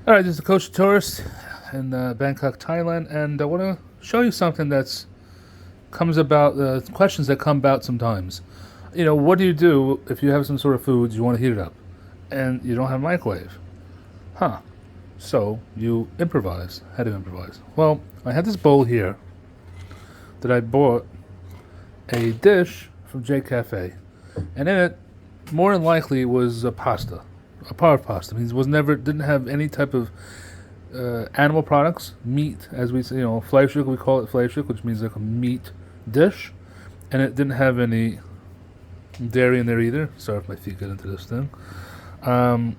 All right, this is the Coach Tourist in Bangkok, Thailand, and I want to show you something that's comes about. Questions that come about sometimes. What do you do if you have some sort of food you want to heat it up, and you don't have a microwave? Huh? So you improvise. How do you improvise? Well, I have this bowl here that I bought a dish from J Cafe, and in it, more than likely, was a pasta, a part of pasta. I mean, it was never didn't have any type of animal products, meat, as we say, Fleischstück, we call it Fleischstück, which means like a meat dish, and it didn't have any dairy in there either. Sorry if my feet get into this thing. Um,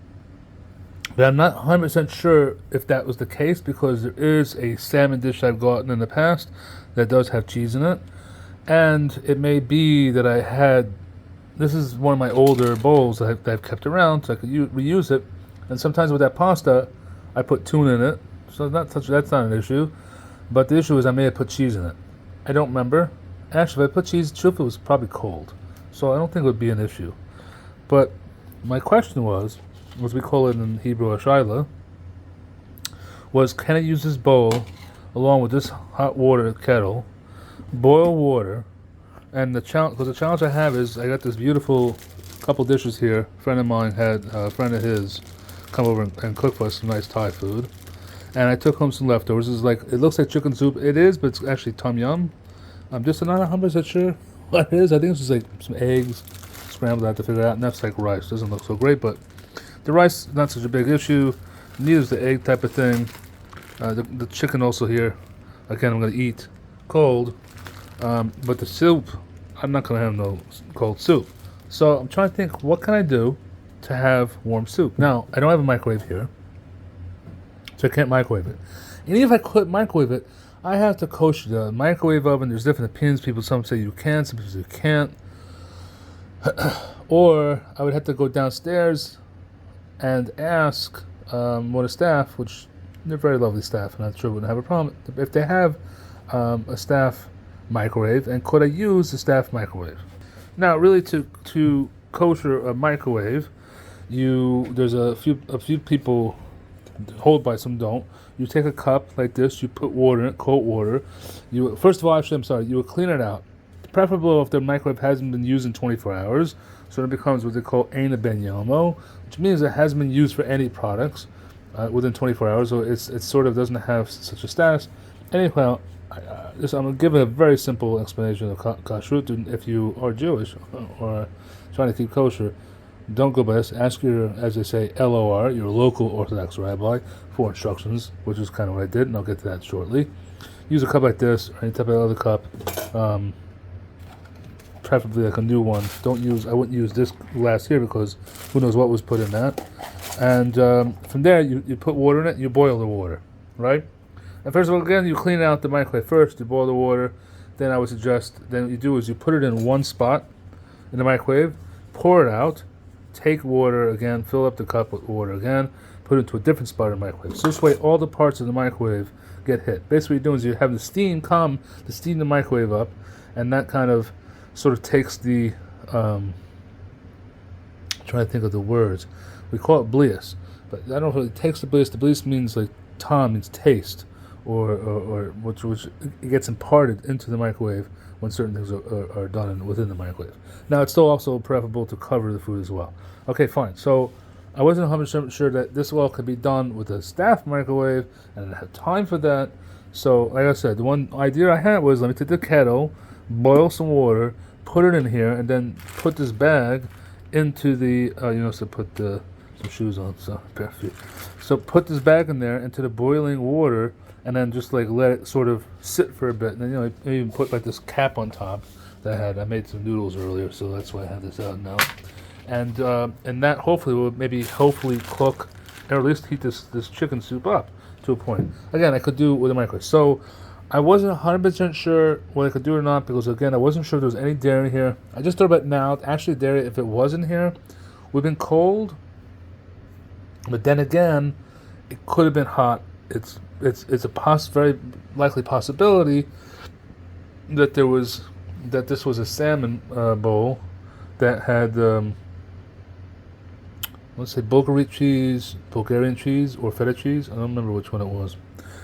but I'm not 100% sure if that was the case because there is a salmon dish I've gotten in the past that does have cheese in it, and it may be that I had. This is one of my older bowls that I've kept around, so I could reuse it. And sometimes with that pasta, I put tuna in it, so that's not an issue. But the issue is I may have put cheese in it. I don't remember. Actually, if I put cheese, truth, it was probably cold, so I don't think it would be an issue. But my question was, as we call it in Hebrew, Ashayla, was can I use this bowl along with this hot water kettle, boil water, and the challenge, because the challenge I have is I got this beautiful couple dishes here. A friend of mine had a friend of his come over and cook for us some nice Thai food, and I took home some leftovers. It's like it looks like chicken soup. It is, but it's actually tom yum. I'm just not 100% sure what it is. I think it's just like some eggs scrambled. I have to figure it out, and that's like rice. Doesn't look so great, but the rice not such a big issue. Neither is the egg type of thing. The chicken also here. Again, I'm gonna eat cold, but the soup, I'm not gonna have no cold soup. So I'm trying to think, what can I do to have warm soup? Now I don't have a microwave here, so I can't microwave it. And even if I could microwave it, I have to kosher the microwave oven. There's different opinions. Some say you can, some people say you can't. Or I would have to go downstairs and ask one of the staff, which they're very lovely staff, and I'm sure wouldn't have a problem if they have a staff microwave, and could I use the staff microwave? Now, really, to kosher a microwave, there's a few people hold by, some don't. You take a cup like this, you put water in it, cold water. You first of all, actually, I'm sorry, you would clean it out. Preferable if the microwave hasn't been used in 24 hours, so it becomes what they call Aina Ben Yomo, which means it hasn't been used for any products within 24 hours, so it sort of doesn't have such a status. Anyhow, I'm going to give a very simple explanation of kashrut. If you are Jewish or trying to keep kosher, don't go by this. Ask your, as they say, LOR, your local Orthodox rabbi, for instructions, which is kind of what I did, and I'll get to that shortly. Use a cup like this, or any type of other cup, preferably like a new one. I wouldn't use this glass here because who knows what was put in that. And from there, you put water in it, you boil the water, right? And first of all, again, you clean out the microwave first, you boil the water, then I would suggest, then what you do is you put it in one spot in the microwave, pour it out, take water again, fill up the cup with water again, put it into a different spot in the microwave. So this way all the parts of the microwave get hit. Basically what you're doing is you have the steam the microwave up, and that kind of sort of takes the, trying to think of the words, we call it blias, but I don't know if it takes the blias. The blias means like tom means taste, or which it gets imparted into the microwave when certain things are done within the microwave. Now, it's still also preferable to cover the food as well. Okay, fine. So I wasn't 100% sure that this well could be done with a staff microwave, and I didn't have time for that. So, like I said, the one idea I had was, let me take the kettle, boil some water, put it in here, and then put this bag into the, so put some shoes on, so pair of feet. So put this bag in there into the boiling water, and then just like let it sort of sit for a bit. And then I even put like this cap on top that I made some noodles earlier, so that's why I have this out now. And that hopefully will cook, or at least heat this chicken soup up to a point. Again, I could do it with a microwave. So I wasn't 100% sure whether I could do it or not, because again, I wasn't sure if there was any dairy in here. I just thought about now, actually dairy, if it was in here, would have been cold. But then again, it could have been hot. It's a very likely possibility that this was a salmon bowl that had let's say Bulgarian cheese, or feta cheese. I don't remember which one it was.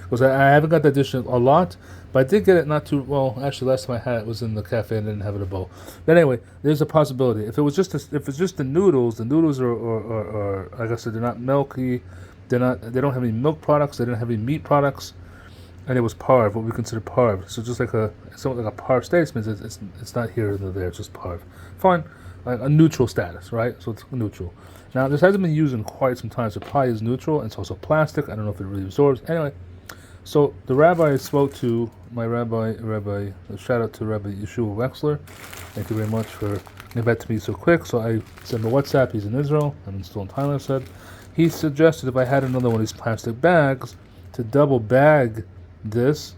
Because I haven't got that dish a lot, but I did get it not too well. Actually, last time I had it was in the cafe and didn't have it in a bowl. But anyway, there's a possibility. If it was just if it's just the noodles are like I said, they're not milky. They don't have any milk products. They didn't have any meat products, and it was parve, what we consider parve. So just like something like a parve steak means it's not here or there. It's just parve. Fine, like a neutral status, right? So it's neutral. Now this hasn't been used in quite some time, so it probably is neutral. And it's also plastic. I don't know if it really absorbs. Anyway. So the rabbi spoke to my rabbi, shout out to Rabbi Yeshua Wexler. Thank you very much for getting back to me so quick. So I sent him a WhatsApp. He's in Israel. I'm still in Thailand, I said. He suggested if I had another one of these plastic bags to double bag this,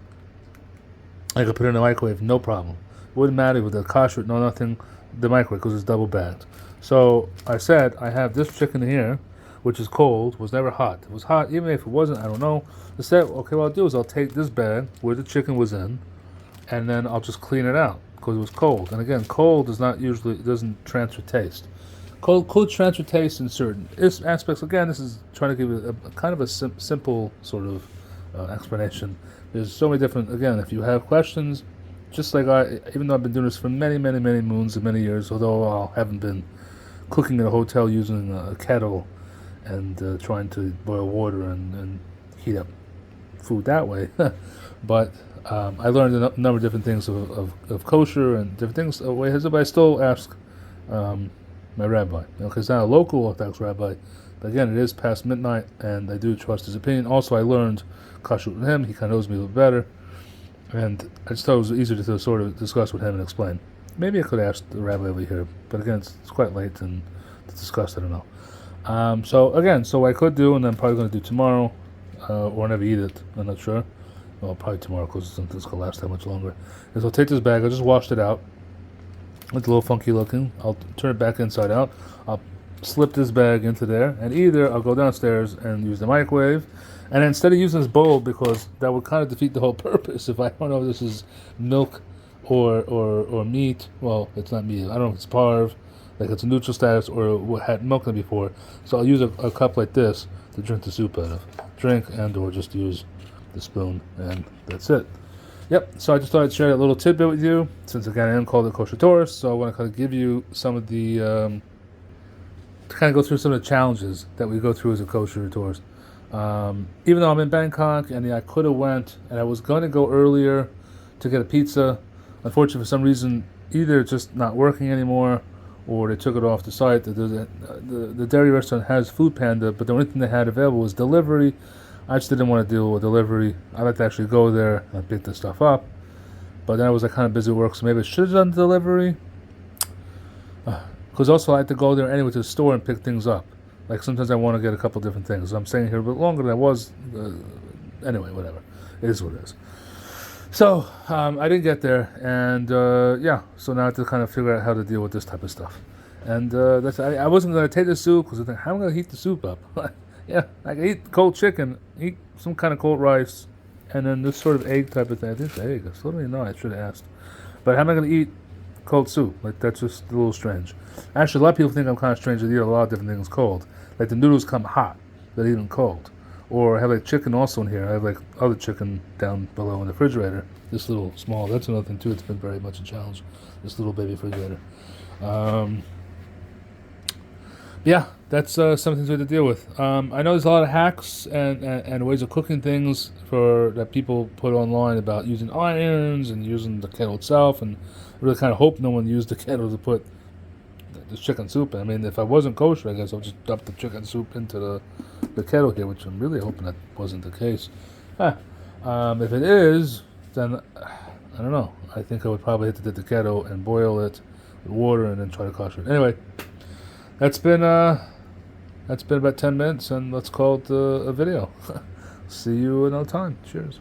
I could put it in the microwave, no problem. Wouldn't matter with the kosher, no nothing, the microwave, because it's double bagged. So I said, I have this chicken here, which is cold, was never hot. It was hot, even if it wasn't, I don't know. I said, okay, what I'll do is I'll take this bag where the chicken was in, and then I'll just clean it out, because it was cold. And again, cold does not usually, it doesn't transfer taste. Cold transfer taste in certain aspects. Again, this is trying to give you a kind of a simple sort of explanation. There's so many different, again, if you have questions, just like even though I've been doing this for many, many, many moons and many years, although I haven't been cooking in a hotel using a kettle and trying to boil water and heat up food that way. But I learned a number of different things of kosher and different things. But I still ask my rabbi. Okay, it's not a local Orthodox rabbi, but again, it is past midnight, and I do trust his opinion. Also, I learned kashrut with him. He kind of knows me a little better, and I just thought it was easier to sort of discuss with him and explain. Maybe I could ask the rabbi over here, but again, it's quite late and to discuss. I don't know. So what I could do, and I'm probably going to do tomorrow, or never eat it. I'm not sure. Well, probably tomorrow because it's going to last that much longer. Is I'll take this bag. I just washed it out. It's a little funky looking. I'll turn it back inside out. I'll slip this bag into there, and either I'll go downstairs and use the microwave, and instead of using this bowl, because that would kind of defeat the whole purpose. If I don't know if this is milk or meat, well, it's not meat. I don't know if it's parve, like it's a neutral status, or what had milk in it before. So I'll use a cup like this to drink the soup out of. Drink or just use the spoon, and that's it. Yep, so I just thought I'd share a little tidbit with you, since again I am called a kosher tourist, so I want to kind of give you some of the, to kind of go through some of the challenges that we go through as a kosher tourist. Even though I'm in Bangkok, and I could have went, and I was going to go earlier to get a pizza, unfortunately for some reason, either it's just not working anymore, or they took it off the site. The dairy restaurant has Food Panda, but the only thing they had available was delivery. I just didn't want to deal with delivery. I like to actually go there and pick the stuff up. But then I was like kind of busy at work, so maybe I should have done delivery. Because also I had to go there anyway to the store and pick things up. Like sometimes I want to get a couple different things. So I'm staying here a bit longer than I was. Anyway, whatever. It is what it is. So I didn't get there, and so now I have to kind of figure out how to deal with this type of stuff. And I wasn't going to take the soup because I think, how am I going to heat the soup up? Yeah, I can eat cold chicken, eat some kind of cold rice, and then this sort of egg type of thing. I think it's egg. I still don't even know. I should have asked. But how am I going to eat cold soup? Like, that's just a little strange. Actually, a lot of people think I'm kind of strange to eat a lot of different things cold. Like, the noodles come hot, but even cold. Or I have like chicken also in here. I have like other chicken down below in the refrigerator. This little small. That's another thing too. It's been very much a challenge. This little baby refrigerator. Yeah, that's something to deal with. I know there's a lot of hacks and ways of cooking things that people put online about using irons and using the kettle itself, and I really kind of hope no one used the kettle to put this chicken soup in. I mean, if I wasn't kosher, I guess I'll just dump the chicken soup into the kettle here, which I'm really hoping that wasn't the case. If it is, then I don't know. I think I would probably hit the kettle and boil it with water and then try to kosher it. Anyway. That's been about 10 minutes, and let's call it a video. See you another time. Cheers.